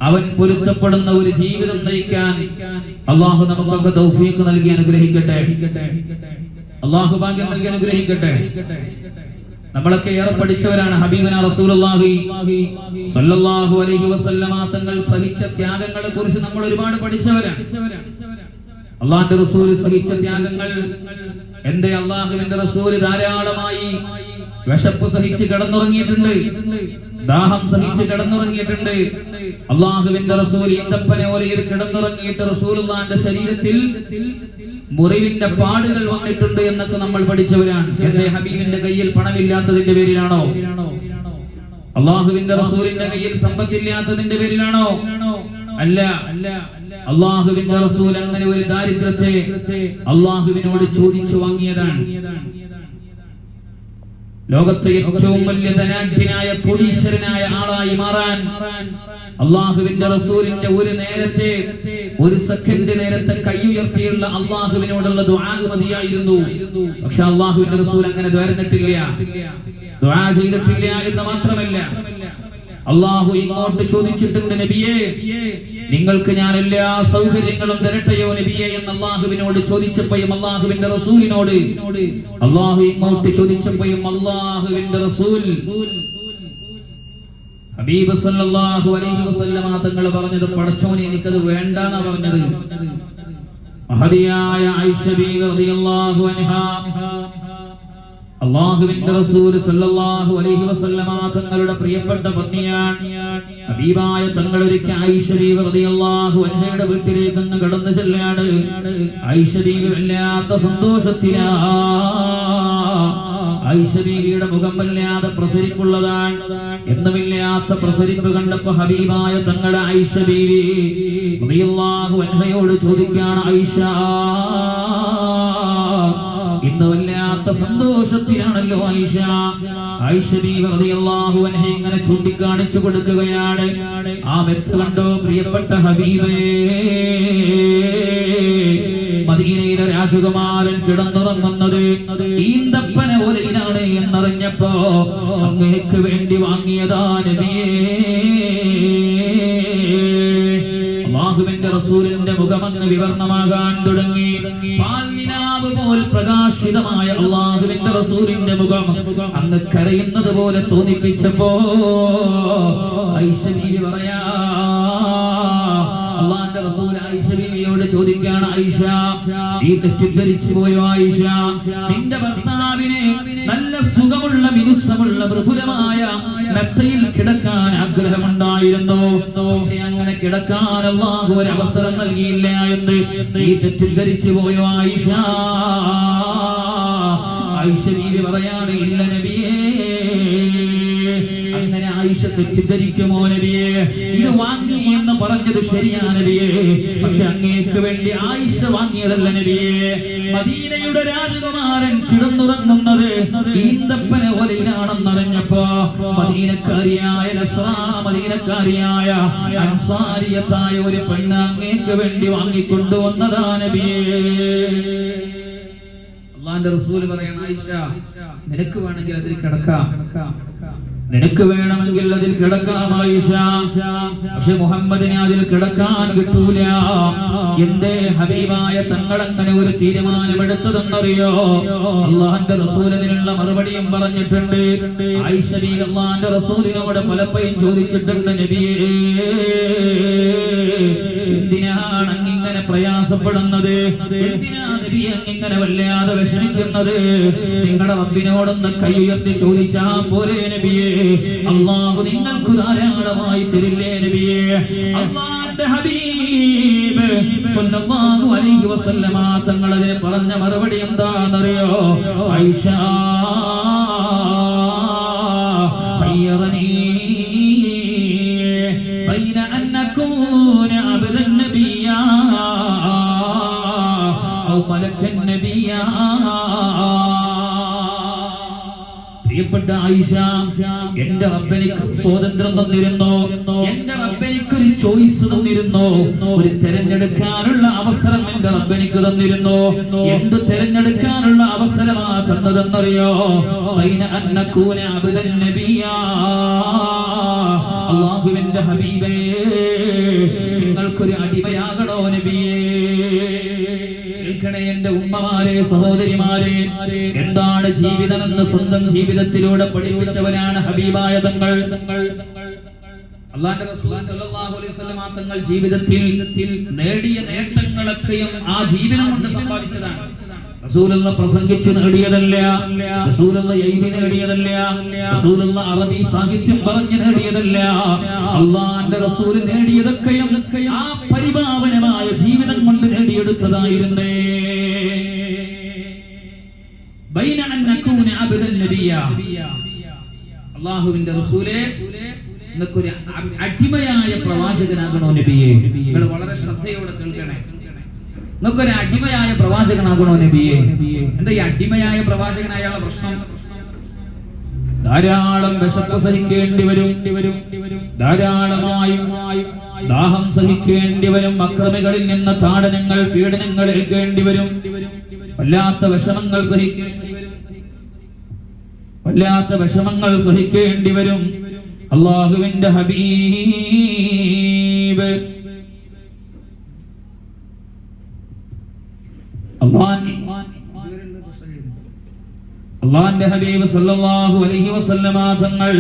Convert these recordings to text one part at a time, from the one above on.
അവൻ പൊരുത്തപ്പെടുന്ന ഒരു ജീവിതം നയിക്കാൻ അള്ളാഹു നമുക്കൊക്കെ തൗഫീഖ് നൽകി അനുഗ്രഹിക്കട്ടെ. അള്ളാഹു ഭാഗ്യം നൽകി അനുഗ്രഹിക്കട്ടെ. നമ്മളൊക്കെ ഏറെ പഠിച്ചവരാണ്. ഹബീബന റസൂലുള്ളാഹി സ്വല്ലല്ലാഹു അലൈഹി വസല്ലമ തങ്ങൾ സഹിച്ച ത്യാഗങ്ങളെ കുറിച്ച് നമ്മൾ ഒരുപാട് പഠിച്ചവരാണ്. അള്ളാഹുവിന്റെ റസൂൽ സഹിച്ച ത്യാഗങ്ങൾ. എന്റെ അള്ളാഹുവിന്റെ റസൂൽ ധാരാളമായി വിശപ്പ് സഹിച്ച് കിടന്നുറങ്ങിയിട്ടുണ്ട്, ദാഹം സഹിച്ച് കിടന്നുറങ്ങിയിട്ടുണ്ട്. അള്ളാഹുവിന്റെ റസൂൽ ഈന്തപ്പന ഓലയിൽ കിടന്നുറങ്ങിയിട്ട് റസൂലുള്ളാഹിന്റെ ശരീരത്തിൽ മുറിവിന്റെ പാടുകൾ വന്നിട്ടുണ്ട് എന്നൊക്കെ നമ്മൾ പഠിച്ചവരാണ്. എന്റെ ഹബീബിന്റെ കയ്യിൽ പണമില്ലാത്തതിന്റെ പേരിലാണോ? അള്ളാഹുവിന്റെ റസൂലിന്റെ കയ്യിൽ സമ്പത്തില്ലാത്തതിന്റെ പേരിലാണോ? അല്ല. അള്ളാഹുവിന്റെ റസൂൽ അങ്ങനെ ഒരു ദാരിദ്ര്യത്തെ അള്ളാഹുവിനോട് ചോദിച്ചു വാങ്ങിയതാണ്. ലോകത്തെ ഏറ്റവും വലിയ ധനാഢ്യനായ കോടീശ്വരനായ ആളായി മാറാൻ അള്ളാഹുവിന്റെ റസൂലിന്റെ ഒരു സെക്കൻഡ് നേരത്തെ കൈയുയർത്തിയുള്ള അള്ളാഹുവിനോടുള്ള ദുആ മതിയായിരുന്നു. പക്ഷെ അള്ളാഹുവിന്റെ റസൂൽ അങ്ങനെ ദ്വാരന്നിട്ടില്ല, ദുആ ചെയ്തിട്ടില്ല എന്ന് മാത്രമല്ല, അള്ളാഹു ഇങ്ങോട്ട് ചോദിച്ചിട്ടുണ്ട്, നബിയേ നിങ്ങൾക്ക് ഞാൻ എല്ലാ സൗകര്യങ്ങളും തരട്ടെയോ നബിയേ എന്ന് അള്ളാഹുവിനോട് ചോദിച്ചപ്പോഴും അള്ളാഹുവിന്റെ റസൂലിനോട് അള്ളാഹു ഇങ്ങോട്ട് ചോദിച്ചപ്പോഴും അള്ളാഹുവിന്റെ റസൂൽ ഹബീബ് സല്ലല്ലാഹു അലൈഹി വസല്ലമ തങ്ങൾ പറഞ്ഞത്, പടച്ചോനെ എനിക്കത് വേണ്ടാന്നാ പറഞ്ഞത്. മഹദിയായ ആയിഷ ബീവി റളിയല്ലാഹു അൻഹാ അല്ലാഹുവിന്റെ റസൂൽ സല്ലല്ലാഹു അലൈഹി വസല്ലമ തങ്ങളുടെ പ്രിയപ്പെട്ട പത്നിയാണ്. ഹബീബായ തങ്ങൾ ഒരിക്കൽ ആയിഷ ബീവി റളിയല്ലാഹു അൻഹയുടെ വീട്ടിലേക്ക് അങ്ങ് കടന്നു ചെല്ലാണ്. ആയിഷ ബീവി വല്ലാത്ത സന്തോഷത്തിലാണ്. ആയിഷ ബീവിയുടെ മുഖം വല്ലാതെ പ്രസരിപ്പുള്ളതാണ്. എന്നുമില്ലാത്ത പ്രസരിപ്പ് കണ്ടപ്പോ ഹബീബായ തങ്ങളുടെ ആയിഷ ബീവി റളിയല്ലാഹു അൻഹയോട് ചോദിക്കുകയാണ്, ആയിഷ ഇന്ന് വല്ലാത്ത സന്തോഷത്തിലാണല്ലോ ആയിഷ. ആയിഷ ബീവി റളിയല്ലാഹു അൻഹ ഇങ്ങനെ ചൂണ്ടിക്കാണിച്ചു കൊടുക്കുകയാണ്, ആ വെത്ത് കണ്ടോ പ്രിയപ്പെട്ട ഹബീബേ, മദീനയിലെ രാജകുമാരൻ കിടന്നുറങ്ങുന്നത് ഈന്തപ്പന ഓലയിലാണ് എന്നറിഞ്ഞപ്പോ അങ്ങേക്ക് വേണ്ടി വാങ്ങിയതാ നബിയേ. അല്ലാഹുവിന്റെ റസൂലിന്റെ മുഖമങ്ങ് വിവർണമാകാൻ തുടങ്ങി. പാൽനിലാവ് പോൽ പ്രകാശിതമായ അല്ലാഹുവിന്റെ റസൂലിന്റെ മുഖം അങ്ങ് കരയുന്നത് പോലെ തോന്നിപ്പിച്ചപ്പോ ആയിഷ ബീവി പറയാ, അല്ലാഹുവിന്റെ റസൂൽ ആയിഷ ബീവിയോട് ചോദിക്കുകയാണ്, ആയിഷ നീ തെറ്റിദ്ധരിച്ചു പോയോ ആയിഷ? നിന്റെ ഭർത്താവിനെ നല്ല സുഖമുള്ള മിനുസമുള്ള മൃദുലമായ മെത്തയിൽ കിടക്കാൻ ആഗ്രഹമുണ്ടായിരുന്നു, പക്ഷെ അങ്ങനെ കിടക്കാൻ അല്ലാഹു ഒരു അവസരം നൽകിയില്ല എന്ന് നീ തെറ്റിദ്ധരിച്ചു പോയോ ആയിഷ? ആയിഷ ബീവി പറയാണ്, ഇല്ല നബിയേ, അങ്ങനെ ആയിഷ തെറ്റിദ്ധരിക്കുമോ നബിയേ? ഇത് വാങ്ങി എന്ന് പറഞ്ഞത് ശരിയാ നബിയേ, പക്ഷെ അങ്ങേക്ക് വേണ്ടി ആയിഷ വാങ്ങിയതല്ല നബിയേ. മദീനയുടെ രാജകുമാരൻ കിടന്നുറങ്ങുന്നത് ഈന്തപ്പന ഓലയിലാണെന്നറിഞ്ഞപ്പോ മദീനക്കാരിയായ മദീനക്കാരിയായ അൻസാരിയത്തായ ഒരു പെണ്ണ് അങ്ങേക്ക് വേണ്ടി വാങ്ങിക്കൊണ്ടുവന്നതാ നബിയേ. അല്ലാഹുവിന്റെ റസൂൽ പറയാണ്, ആയിഷ നിനക്ക് വേണമെങ്കിൽ അതിൽ കിടക്കാം, നിനക്ക് വേണമെങ്കിൽ അതിൽ കിടക്കാം ആയിഷ, പക്ഷെ മുഹമ്മദിനെ അതിൽ കിടക്കാൻ കിട്ടൂല. എന്റെ ഹബീബായ തങ്ങൾ അങ്ങനെ ഒരു തീരുമാനമെടുത്തതെന്നറിയോ? അല്ലാഹുവിന്റെ റസൂൽ അതിനുള്ള മറുപടിയും പറഞ്ഞിട്ടുണ്ട്. ആയിഷ ബീവി അല്ലാഹുവിന്റെ റസൂലിനോട് പലപ്പോഴും ചോദിച്ചിട്ടുണ്ട്, നബിയേ എന്തിനാണ് അങ്ങിങ്ങനെ പ്രയാസപ്പെടുന്നത്? എന്തിനാണ് നബിയെ അങ്ങിങ്ങനെ വല്ലാതെ വിഷമിക്കുന്നത്? നിങ്ങളുടെ റബ്ബിനോടൊന്ന് കൈ ഉയർത്തി ചോദിച്ചാ പോരെ നബിയേ? അല്ലാഹു നിങ്ങൾക്ക് ധാരാളമായി തരില്ലേ നബിയേ? അല്ലാഹുവിന്റെ ഹബീബ് സ്വല്ലല്ലാഹു അലൈഹി വസല്ലമ തങ്ങൾ അതിന് പറഞ്ഞ മറുപടി എന്താണെന്നറിയോ? ആയിഷ ഖയ്യറനി ബൈന അൻ നകൂന അബ്ദൻ നബിയാ ഔ മലക്കൻ നബിയാ. പ്രിയപ്പെട്ട ആയിഷ, എന്റെ റബ്ബനിക്ക് സ്വാതന്ത്ര്യം തന്നിരുന്നു, എന്റെ റബ്ബനിക്കൊരു ചോയ്സ് തന്നിരുന്നു, ഒരു തെരഞ്ഞെടുക്കാനുള്ള അവസരം എന്റെ റബ്ബനിക്ക് തന്നിരുന്നു. എന്ത് തെരഞ്ഞെടുക്കാനുള്ള അവസരമാ തന്നതെന്നറിയോ? ബൈന അൻ നകൂന അബ്ദൻ നബിയാ അല്ലാഹുവിന്റെ ഹബീബേ, നിങ്ങൾക്കൊരു അടിമയാകണോ നബിയേ? കേൾക്കണേ എന്റെ ഉമ്മമാരെ, സഹോദരിമാരെ, എന്താണ് ജീവിതമെന്ന് സ്വന്തം ജീവിതത്തിലൂടെ പഠിപ്പിച്ചവരാണ് ഹബീബായ തങ്ങൾ. അല്ലാഹുവിന്റെ റസൂൽ സല്ലല്ലാഹു അലൈഹി വസല്ലം തങ്ങൾ ജീവിതത്തിൽ നേടിയ നേട്ടങ്ങളൊക്കെയും ആ ജീവിതം കൊണ്ട് സമ്പാദിച്ചതാണ്. റസൂലുള്ള പ്രസംഗിച്ച് നേടിയതല്ല, റസൂലുള്ള എഴുതി നേടിയതല്ല, റസൂലുള്ള അറബി സാഹിത്യം പറഞ്ഞു നേടിയതല്ല. അല്ലാഹുവിന്റെ റസൂൽ നേടിയതൊക്കെയും ആ പരിപാവനമായ ജീവിതം കൊണ്ട് നേടിയെടുത്തതായിരുന്നേ. ബൈന അൻ നകൂന അബ്ദൻ നബിയ, അല്ലാഹുവിന്റെ റസൂലേ, നിങ്ങൾക്കൊരു അടിമയായ പ്രവാചകനാകണോ നബിയേ? നിങ്ങൾ വളരെ ശ്രദ്ധയോടെ കേൾക്കണേ. നിങ്ങൾക്കൊരു അടിമയായ പ്രവാചകനാകണോ നബിയേ? എന്താ ഈ അടിമയായ പ്രവാചകനായുള്ള പ്രശ്നം? ധാരാളം വിശപ്പ് സഹിക്കേണ്ടി വരും, ധാരാളമായും ദാഹം സഹിക്കേണ്ടി വരും, അക്രമികളിൽ നിന്ന് താടനങ്ങൾ, പീഡനങ്ങൾ ഏൽക്കേണ്ടി വരും, വല്ലാത്ത വിഷമങ്ങൾ സഹിക്കേണ്ടി വരും. അല്ലാഹുവിന്റെ ഹബീബ് അല്ലാഹുവിന്റെ ഹബീബ് സല്ലല്ലാഹു അലൈഹി വസല്ലമ തങ്ങൾ,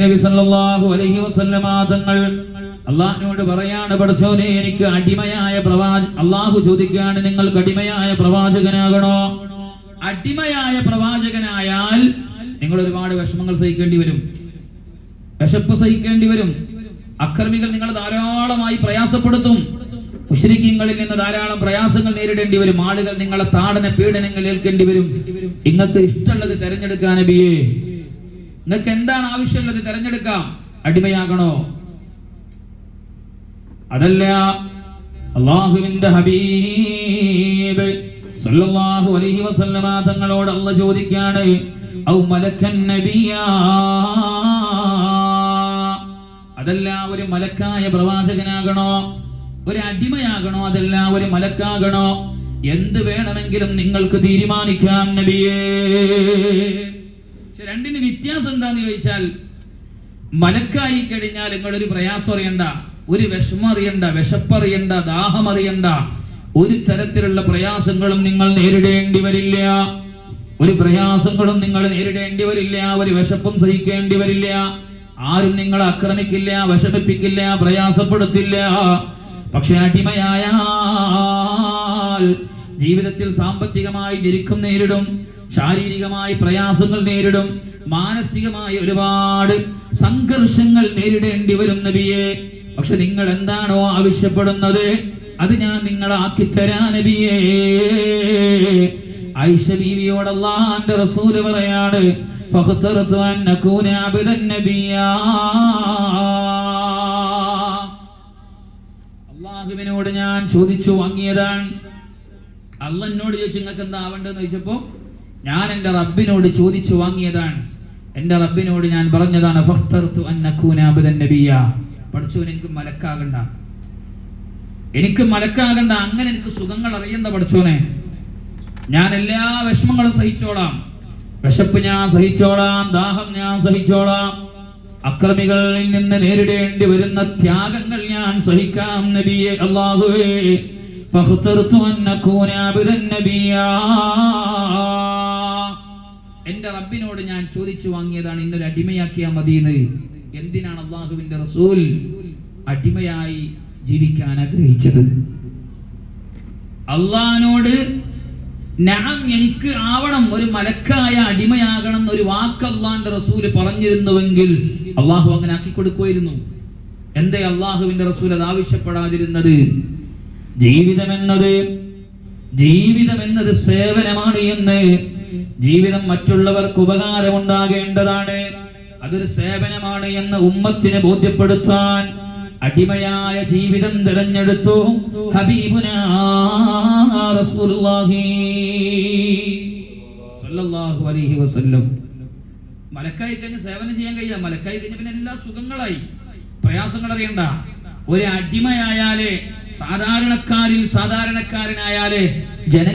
നബി സല്ലല്ലാഹു അലൈഹി വസല്ലമ തങ്ങൾ അല്ലാഹുവിനോട് പറയാണ്, പടച്ചോനെ, എനിക്ക് അടിമയായ അല്ലാഹു ചോദിക്കുകയാണ്, നിങ്ങൾക്ക് അടിമയായ പ്രവാചകനാകണോ? അടിമയായ പ്രവാചകനായാൽ നിങ്ങൾ ഒരുപാട് വിഷമങ്ങൾ സഹിക്കേണ്ടി വരും, വിശപ്പ് സഹിക്കേണ്ടി വരും, അക്രമികൾ നിങ്ങൾ ധാരാളമായി പ്രയാസപ്പെടുത്തും, മുശ്രിക്കീങ്ങളിൽ നിന്ന് ധാരാളം പ്രയാസങ്ങൾ നേരിടേണ്ടി വരും, ആളുകൾ നിങ്ങളെ താടന പീഡനങ്ങൾ ഏൽക്കേണ്ടി വരും. നിങ്ങൾക്ക് ഇഷ്ടമുള്ളത് തെരഞ്ഞെടുക്കാൻ നബിയേ, നിങ്ങൾക്ക് എന്താണ് ആവശ്യമുള്ളത് തെരഞ്ഞെടുക്കാം. അടിമയാകണോ? അതല്ല, അല്ലാഹുവിന്റെ ഹബീബ് സല്ലല്ലാഹു അലൈഹി വസല്ലമ തങ്ങളോട് അല്ലാഹു ചോദിക്കാണ്, ഔ മലക്കൻ നബിയാ, അതല്ല ഒരു മലക്കായ പ്രവാചകനാകണോ, ഒരു അടിമയാകണോ, അതല്ല ഒരു മലക്കാകണോ? എന്ത് വേണമെങ്കിലും നിങ്ങൾക്ക് തീരുമാനിക്കാം നബിയേ. രണ്ടിന് വ്യത്യാസം എന്താന്ന് ചോദിച്ചാൽ, മലക്കായി കഴിഞ്ഞാൽ നിങ്ങളൊരു പ്രയാസം അറിയണ്ട, ഒരു വിഷമം അറിയണ്ട, വിശപ്പറിയണ്ട, ദാഹം അറിയണ്ട, ഒരു തരത്തിലുള്ള പ്രയാസങ്ങളും നിങ്ങൾ നേരിടേണ്ടി വരില്ല, ഒരു പ്രയാസങ്ങളും നിങ്ങൾ നേരിടേണ്ടി വരില്ല, ഒരു വിശപ്പും സഹിക്കേണ്ടി വരില്ല, ആരും നിങ്ങളെ ആക്രമിക്കില്ല, വിഷമിപ്പിക്കില്ല, പ്രയാസപ്പെടുത്തില്ല. പക്ഷെ അടിമയായാൽ ജീവിതത്തിൽ സാമ്പത്തികമായി ഞെരുക്കം നേരിടും, ശാരീരികമായി പ്രയാസങ്ങൾ നേരിടും, മാനസികമായി ഒരുപാട് സംഘർഷങ്ങൾ നേരിടേണ്ടി വരും നബിയെ. പക്ഷെ നിങ്ങൾ എന്താണോ ആവശ്യപ്പെടുന്നത് അത് ഞാൻ നിങ്ങളെ ആക്കിത്തരാ നബിയേ. ആയിഷ ബീവിയോട് അല്ലാഹുവിന്റെ റസൂൽ പറയാണ്, ഫഖ്തറതു അൻ നകൂന അബ്ദൻ നബിയാ, അല്ലാഹുവിനോട് ഞാൻ ചോദിച്ചു വാങ്ങിയതാണ്. അല്ലാഹ് എന്നോട് ചോദിച്ചു നിങ്ങൾക്ക് എന്താ ആവേണ്ടതെന്ന് ചോദിച്ചപ്പോ ഞാൻ എൻ്റെ റബ്ബിനോട് ചോദിച്ചു വാങ്ങിയതാണ്, എൻ്റെ റബ്ബിനോട് ഞാൻ പറഞ്ഞതാണ്, ഫഖ്തറതു അൻ നകൂന അബ്ദൻ നബിയാ, പഠിച്ചോൻ എനിക്ക് മലക്കാകണ്ട, എനിക്ക് മലക്കാകണ്ട, അങ്ങനെ എനിക്ക് സുഖങ്ങൾ അറിയണ്ട പഠിച്ചോനെ, ഞാൻ എല്ലാ വിഷമങ്ങളും സഹിച്ചോളാം, വിശപ്പ് ഞാൻ സഹിച്ചോളാം, ദാഹം ഞാൻ സഹിച്ചോളാം, അക്രമികളിൽ നിന്ന് നേരിടേണ്ടി വരുന്ന ത്യാഗങ്ങൾ ഞാൻ സഹിക്കാം നബിയെ. അല്ലാഹുവേ, ഫഖ്തറതു അൻ നകൂന അബ്ദൻ നബിയാ, എൻ്റെ റബ്ബിനോട് ഞാൻ ചോദിച്ചു വാങ്ങിയതാണ്, ഇന്നൊരു അടിമയാക്കിയാ മതിയെന്ന്. എന്തിനാണ് അല്ലാഹുവിന്റെ റസൂൽ അടിമയായി ജീവിക്കാൻ ആഗ്രഹിച്ചത്? അള്ളാഹിനോട് നഅം എനിക്ക് ആവണം, ഒരു മലക്കായ അടിമയാകണം എന്നൊരു വാക്ക് അള്ളാഹിന്റെ റസൂൽ പറഞ്ഞിരുന്നുവെങ്കിൽ അള്ളാഹു അങ്ങനെ ആക്കി കൊടുക്കുമായിരുന്നു. എന്തേ അള്ളാഹുവിന്റെ റസൂൽ അത് ആവശ്യപ്പെടാതിരുന്നത്? ജീവിതം എന്നത് സേവനമാണ് എന്ന്, ജീവിതം മറ്റുള്ളവർക്ക് ഉപകാരമുണ്ടാകേണ്ടതാണ്, അതൊരു സേവനമാണ് എന്ന് ഉമ്മത്തിനെ ബോധ്യപ്പെടുത്താൻ അടിമയായ ജീവിതം തിരഞ്ഞെടുത്തു ഹബീബുനാ റസൂലുള്ളാഹി സ്വല്ലല്ലാഹു അലൈഹി വസല്ലം. മലക്കായി കഴിഞ്ഞ് സേവനം ചെയ്യാൻ കഴിയില്ല, മലക്കായി കഴിഞ്ഞ പിന്നെ എല്ലാ സുഖങ്ങളായി, പ്രയാസങ്ങൾ അറിയണ്ട. ഒരു അടിമയായാലേ, സാധാരണക്കാരിൽ സാധാരണക്കാരനായാലേ ജന